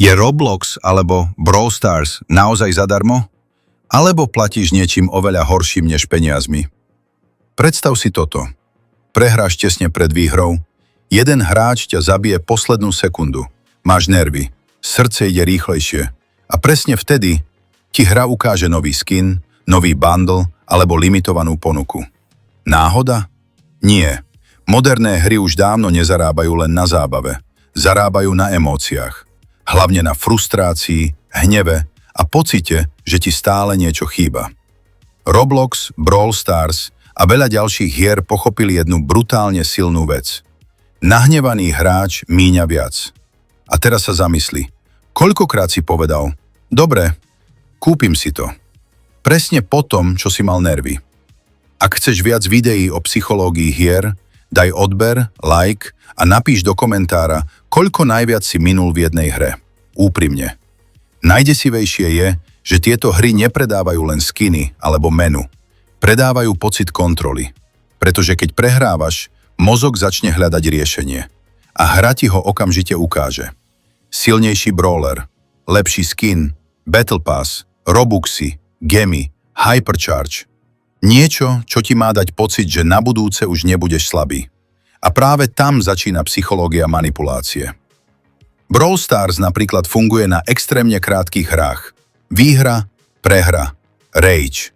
Je Roblox alebo Brawl Stars naozaj zadarmo? Alebo platíš niečím oveľa horším než peniazmi? Predstav si toto. Prehráš tesne pred výhrou, jeden hráč ťa zabije poslednú sekundu, máš nervy, srdce ide rýchlejšie a presne vtedy ti hra ukáže nový skin, nový bundle alebo limitovanú ponuku. Náhoda? Nie. Moderné hry už dávno nezarábajú len na zábave. Zarábajú na emóciách. Hlavne na frustrácii, hneve a pocite, že ti stále niečo chýba. Roblox, Brawl Stars a veľa ďalších hier pochopili jednu brutálne silnú vec. Nahnevaný hráč míňa viac. A teraz sa zamysli. Koľkokrát si povedal, dobre, kúpim si to. Presne po tom, čo si mal nervy. Ak chceš viac videí o psychológii hier, daj odber, like a napíš do komentára, koľko najviac si minul v jednej hre. Úprimne. Najdesivejšie je, že tieto hry nepredávajú len skiny alebo menu. Predávajú pocit kontroly. Pretože keď prehrávaš, mozog začne hľadať riešenie. A hra ti ho okamžite ukáže. Silnejší brawler, lepší skin, battle pass, robuxy, gemy, hypercharge. Niečo, čo ti má dať pocit, že na budúce už nebudeš slabý. A práve tam začína psychológia manipulácie. Brawl Stars napríklad funguje na extrémne krátkych hrách. Výhra, prehra, rage.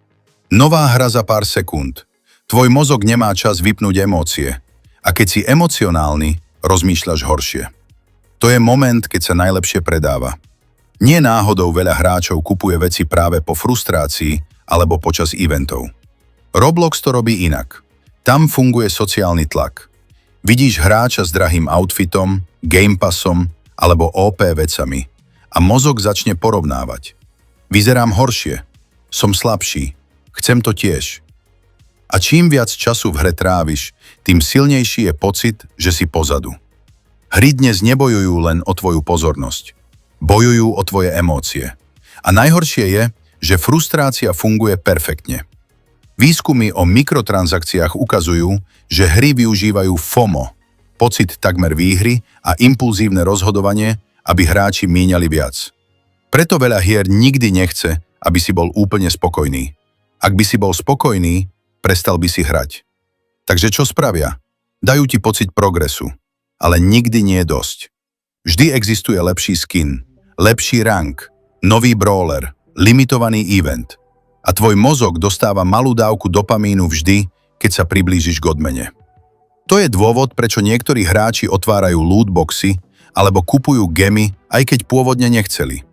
Nová hra za pár sekúnd. Tvoj mozog nemá čas vypnúť emócie. A keď si emocionálny, rozmýšľaš horšie. To je moment, keď sa najlepšie predáva. Nie náhodou veľa hráčov kupuje veci práve po frustrácii alebo počas eventov. Roblox to robí inak. Tam funguje sociálny tlak. Vidíš hráča s drahým outfitom, game passom alebo OP vecami a mozog začne porovnávať. Vyzerám horšie, som slabší, chcem to tiež. A čím viac času v hre tráviš, tým silnejší je pocit, že si pozadu. Hry dnes nebojujú len o tvoju pozornosť. Bojujú o tvoje emócie. A najhoršie je, že frustrácia funguje perfektne. Výskumy o mikrotransakciách ukazujú, že hry využívajú FOMO, pocit takmer výhry a impulzívne rozhodovanie, aby hráči míňali viac. Preto veľa hier nikdy nechce, aby si bol úplne spokojný. Ak by si bol spokojný, prestal by si hrať. Takže čo spravia? Dajú ti pocit progresu, ale nikdy nie je dosť. Vždy existuje lepší skin, lepší rank, nový brawler, limitovaný event. A tvoj mozog dostáva malú dávku dopamínu vždy, keď sa priblížiš k odmene. To je dôvod, prečo niektorí hráči otvárajú lootboxy alebo kupujú gemy, aj keď pôvodne nechceli.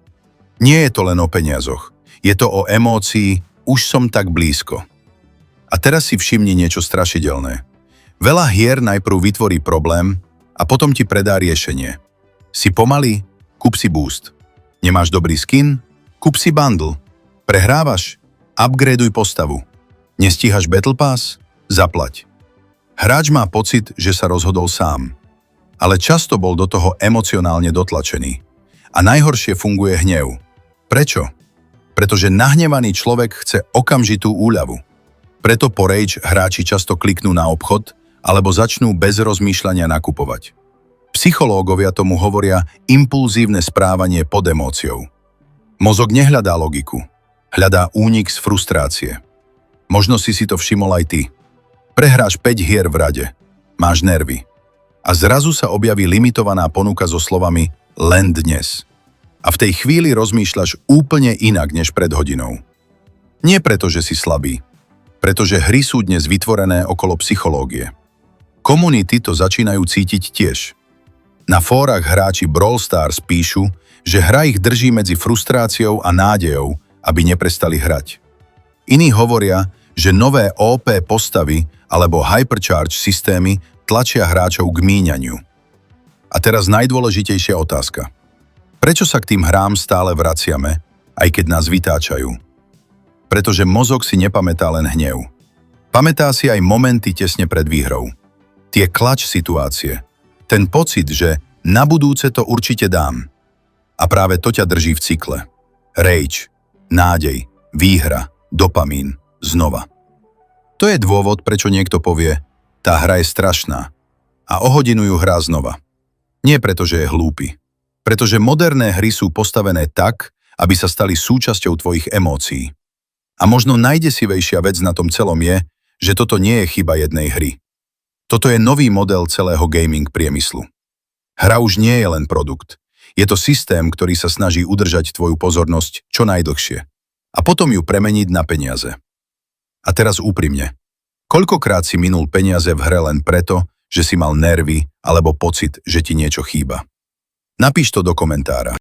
Nie je to len o peniazoch, je to o emócii, už som tak blízko. A teraz si všimni niečo strašidelné. Veľa hier najprv vytvorí problém a potom ti predá riešenie. Si pomalý? Kúp si boost. Nemáš dobrý skin? Kúp si bundle. Prehrávaš? Upgradeuj postavu. Nestíhaš Battle Pass? Zaplať. Hráč má pocit, že sa rozhodol sám. Ale často bol do toho emocionálne dotlačený. A najhoršie funguje hnev. Prečo? Pretože nahnevaný človek chce okamžitú úľavu. Preto po rage hráči často kliknú na obchod alebo začnú bez rozmýšľania nakupovať. Psychológovia tomu hovoria impulzívne správanie pod emóciou. Mozog nehľadá logiku, hľadá únik z frustrácie. Možno si to všimol aj ty. Prehráš 5 hier v rade, máš nervy. A zrazu sa objaví limitovaná ponuka so slovami len dnes. A v tej chvíli rozmýšľaš úplne inak než pred hodinou. Nie preto, že si slabý, pretože hry sú dnes vytvorené okolo psychológie. Komunity to začínajú cítiť tiež. Na fórach hráči Brawl Stars píšu, že hra ich drží medzi frustráciou a nádejou, aby neprestali hrať. Iní hovoria, že nové OP postavy alebo hypercharge systémy tlačia hráčov k míňaniu. A teraz najdôležitejšia otázka. Prečo sa k tým hrám stále vraciame, aj keď nás vytáčajú? Pretože mozog si nepamätá len hnev. Pamätá si aj momenty tesne pred výhrou. Tie klač situácie. Ten pocit, že na budúce to určite dám. A práve to ťa drží v cykle. Rage, nádej, výhra, dopamín, znova. To je dôvod, prečo niekto povie, tá hra je strašná. A o hodinu ju hrá znova. Nie preto, že je hlúpy, Pretože moderné hry sú postavené tak, aby sa stali súčasťou tvojich emócií. A možno najdesivejšia vec na tom celom je, že toto nie je chyba jednej hry. Toto je nový model celého gaming priemyslu. Hra už nie je len produkt. Je to systém, ktorý sa snaží udržať tvoju pozornosť čo najdlhšie. A potom ju premeniť na peniaze. A teraz úprimne. Koľkokrát si minul peniaze v hre len preto, že si mal nervy alebo pocit, že ti niečo chýba? Napíš to do komentára.